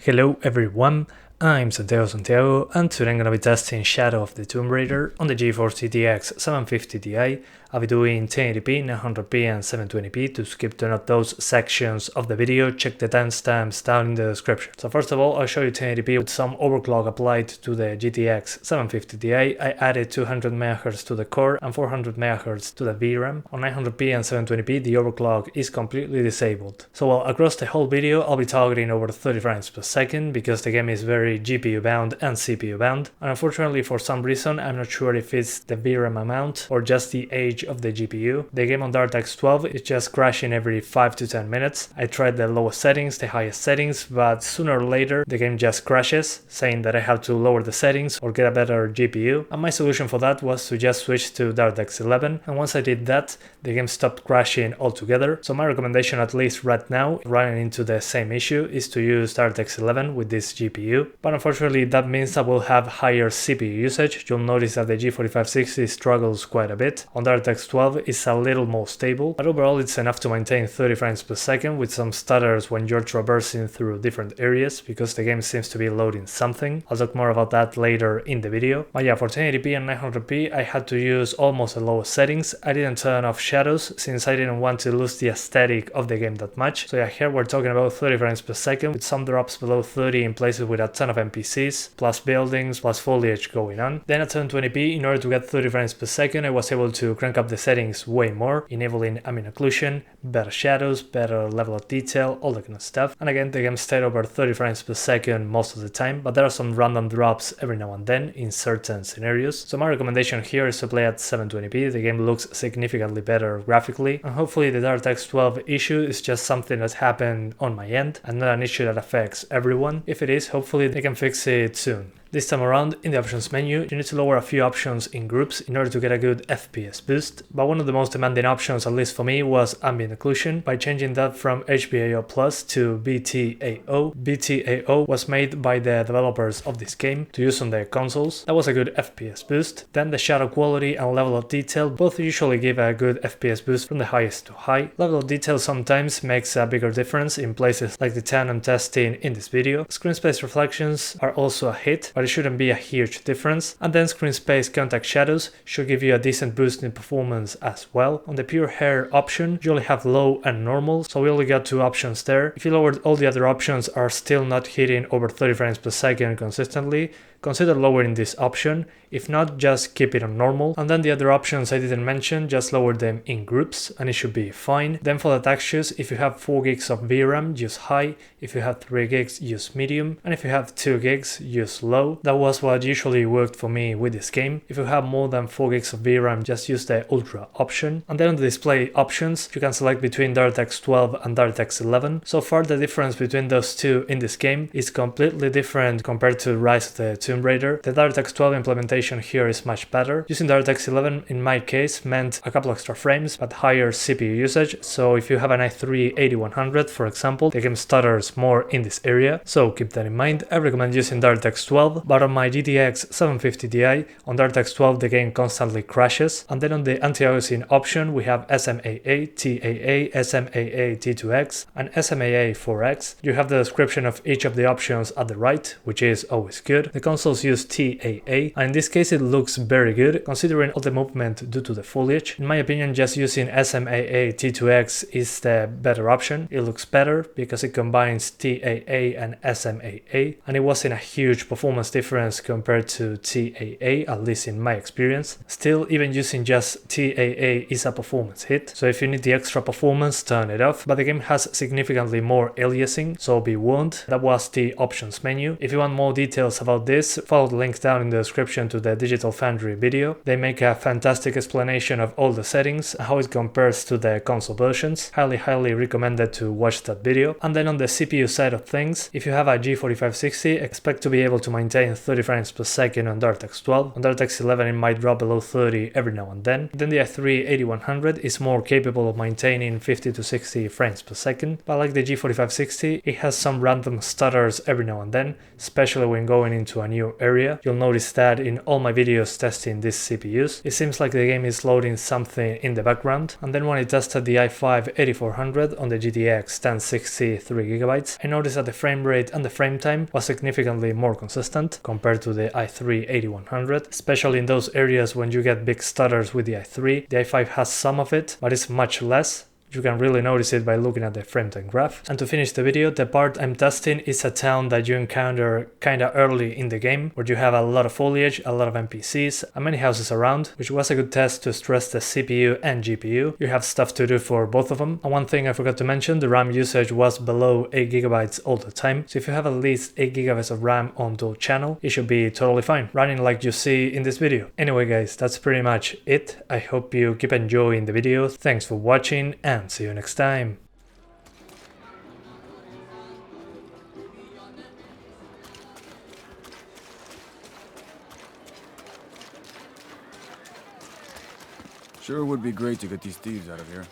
Hello everyone, I'm Santiago, and today I'm gonna be testing Shadow of the Tomb Raider on the GeForce GTX 750 Ti. I'll be doing 1080p, 900p and 720p. To skip to not those sections of the video, check the timestamps down in the description. So first of all, I'll show you 1080p with some overclock applied to the GTX 750 Ti. I added 200 MHz to the core and 400 MHz to the VRAM. On 900p and 720p, the overclock is completely disabled. So across the whole video, I'll be targeting over 30 frames per second because the game is very GPU bound and CPU bound. And unfortunately, for some reason, I'm not sure if it's the VRAM amount or just the age of the GPU. The game on DirectX 12 is just crashing every 5 to 10 minutes. I tried the lowest settings, the highest settings, but sooner or later the game just crashes, saying that I have to lower the settings or get a better GPU. And my solution for that was to just switch to DirectX 11, and once I did that, the game stopped crashing altogether. So my recommendation, at least right now, running into the same issue, is to use DirectX 11 with this GPU. But unfortunately, that means I will have higher CPU usage. You'll notice that the G4560 struggles quite a bit. On DirectX 12 it's a little more stable, but overall it's enough to maintain 30 frames per second with some stutters when you're traversing through different areas because the game seems to be loading something. I'll talk more about that later in the video. But yeah, for 1080p and 900p I had to use almost the lowest settings. I didn't turn off shadows since I didn't want to lose the aesthetic of the game that much. So yeah, here we're talking about 30 frames per second with some drops below 30 in places with a ton of NPCs, plus buildings, plus foliage going on. Then at 720p, in order to get 30 frames per second, I was able to crank up the settings way more, enabling ambient occlusion, better shadows, better level of detail, all that kind of stuff. And again, the game stayed over 30 frames per second most of the time, but there are some random drops every now and then in certain scenarios. So my recommendation here is to play at 720p. The game looks significantly better graphically, and hopefully the DirectX 12 issue is just something that happened on my end and not an issue that affects everyone. If it is, hopefully they can fix it soon. This time around, in the options menu, you need to lower a few options in groups in order to get a good FPS boost, but one of the most demanding options, at least for me, was ambient occlusion. By changing that from HBAO Plus to BTAO. BTAO was made by the developers of this game to use on their consoles. That was a good FPS boost. Then the shadow quality and level of detail both usually give a good FPS boost from the highest to high. Level of detail sometimes makes a bigger difference in places like the town I'm testing in this video. Screen space reflections are also a hit, but it shouldn't be a huge difference. And then screen space contact shadows should give you a decent boost in performance as well. On the pure hair option, you only have low and normal, so we only got two options there. If you lowered all the other options are still not hitting over 30 frames per second consistently, consider lowering this option. If not, just keep it on normal. And then the other options I didn't mention, just lower them in groups and it should be fine. Then for the textures, if you have 4 gigs of VRAM, use high. If you have 3 gigs, use medium. And if you have 2 gigs, use low. That was what usually worked for me with this game. If you have more than 4 gigs of VRAM, just use the ultra option. And then on the display options, you can select between DirectX 12 and DirectX 11. So far the difference between those two in this game is completely different compared to Rise of the Tomb Raider. The DirectX 12 implementation here is much better. Using DirectX 11 in my case meant a couple extra frames but higher CPU usage, so if you have an i3 8100 for example, the game stutters more in this area, so keep that in mind. I recommend using DirectX 12, but on my GTX 750 Ti, on DirectX 12 the game constantly crashes. And then on the anti-aliasing option we have SMAA, TAA, SMAA T2X and SMAA 4X. You have the description of each of the options at the right, which is always good. The consoles use TAA, and in this case it looks very good considering all the movement due to the foliage. In my opinion, just using SMAA T2X is the better option. It looks better because it combines TAA and SMAA, and it wasn't a huge performance difference compared to TAA, at least in my experience. Still, even using just TAA is a performance hit, so if you need the extra performance, turn it off. But the game has significantly more aliasing, so be warned. That was the options menu. If you want more details about this, follow the link down in the description to the Digital Foundry video. They make a fantastic explanation of all the settings and how it compares to the console versions. Highly recommended to watch that video. And then on the CPU side of things, if you have a G4560, expect to be able to maintain maintain 30 frames per second on DirectX 12. On DirectX 11 it might drop below 30 every now and then. Then the i3-8100 is more capable of maintaining 50 to 60 frames per second, but like the G4560, it has some random stutters every now and then, especially when going into a new area. You'll notice that in all my videos testing these CPUs, it seems like the game is loading something in the background. And then when I tested the i5-8400 on the GTX 1060 3GB, I noticed that the frame rate and the frame time was significantly more consistent compared to the i3-8100, especially in those areas when you get big stutters with the i3. The i5 has some of it, but it's much less. You can really notice it by looking at the frame time graph. And to finish the video, the part I'm testing is a town that you encounter kinda early in the game, where you have a lot of foliage, a lot of NPCs, and many houses around, which was a good test to stress the CPU and GPU. You have stuff to do for both of them. And one thing I forgot to mention, the RAM usage was below 8GB all the time, so if you have at least 8GB of RAM on dual channel, it should be totally fine, running like you see in this video. Anyway guys, that's pretty much it. I hope you keep enjoying the video. Thanks for watching, and see you next time. Sure would be great to get these thieves out of here.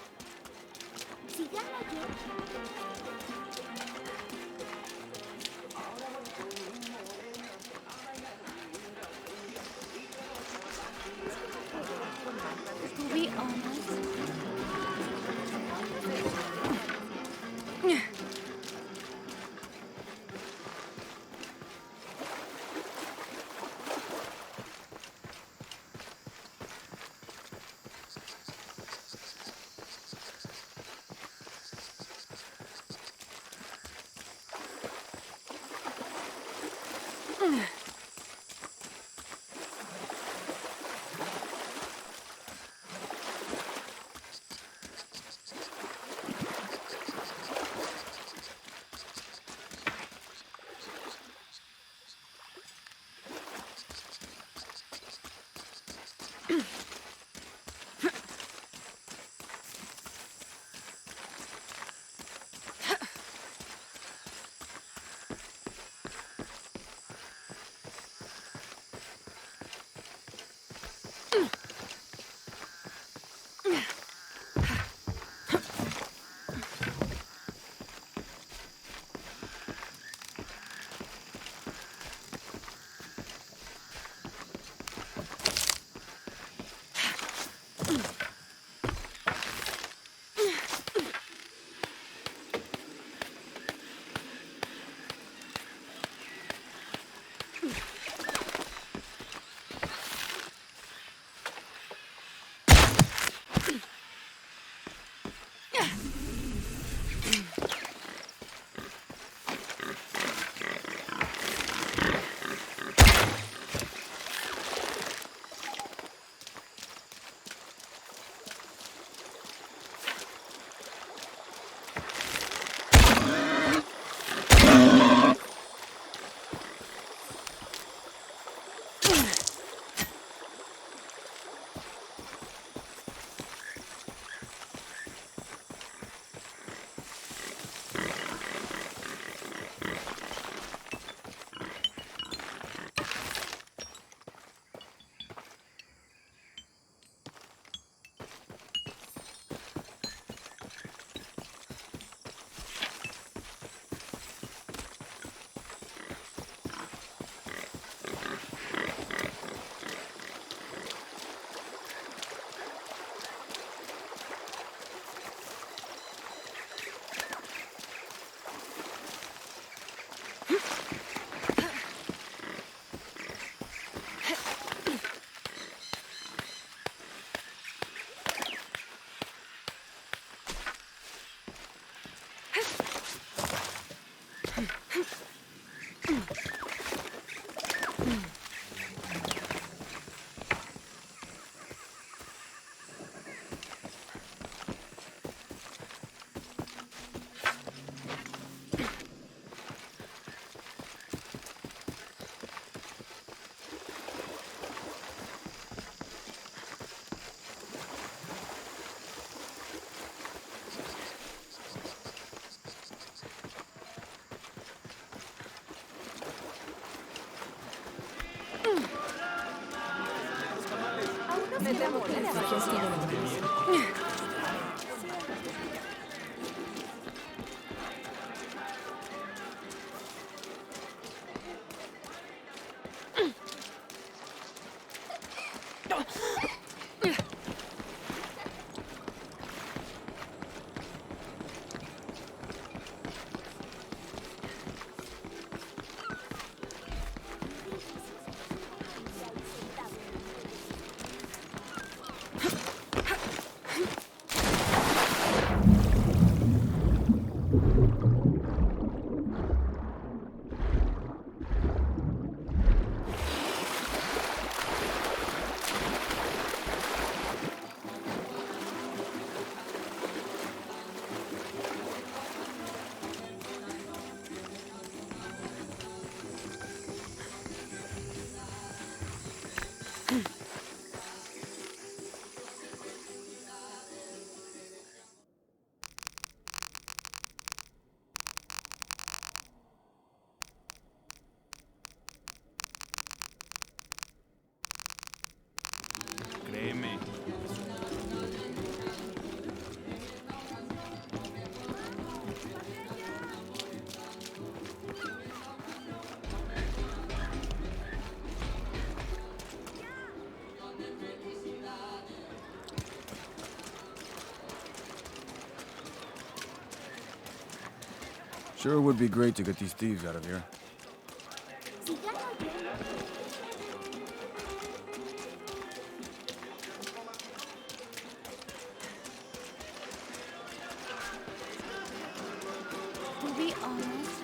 Créeme. Sure would be great to get these thieves out of here. To be honest,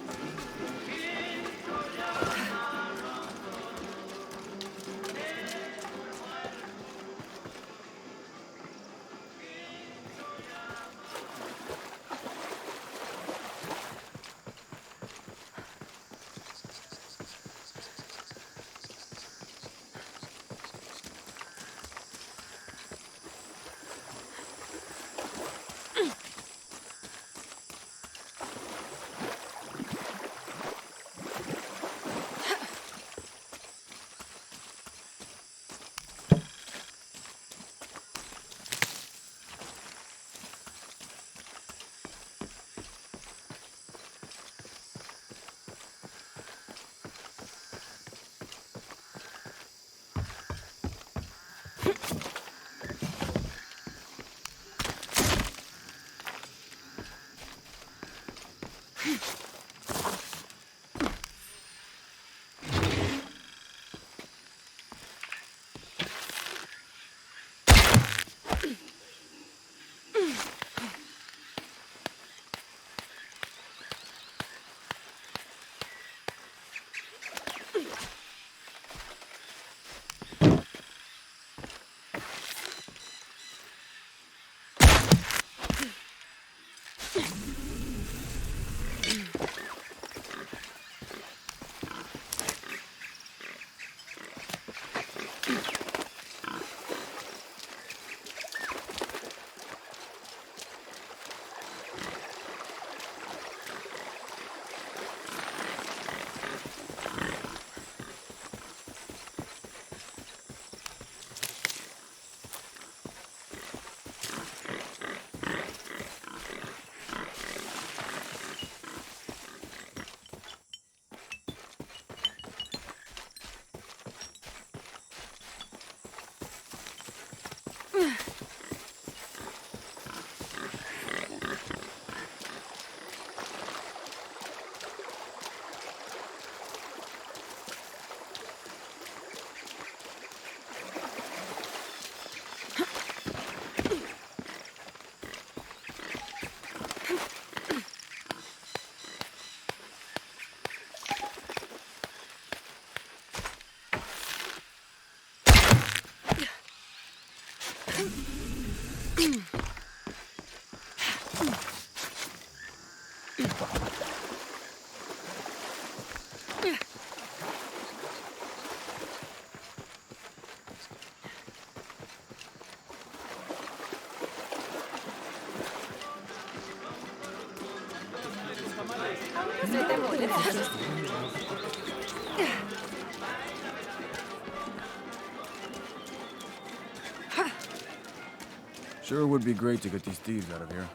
Sure would be great to get these thieves out of here.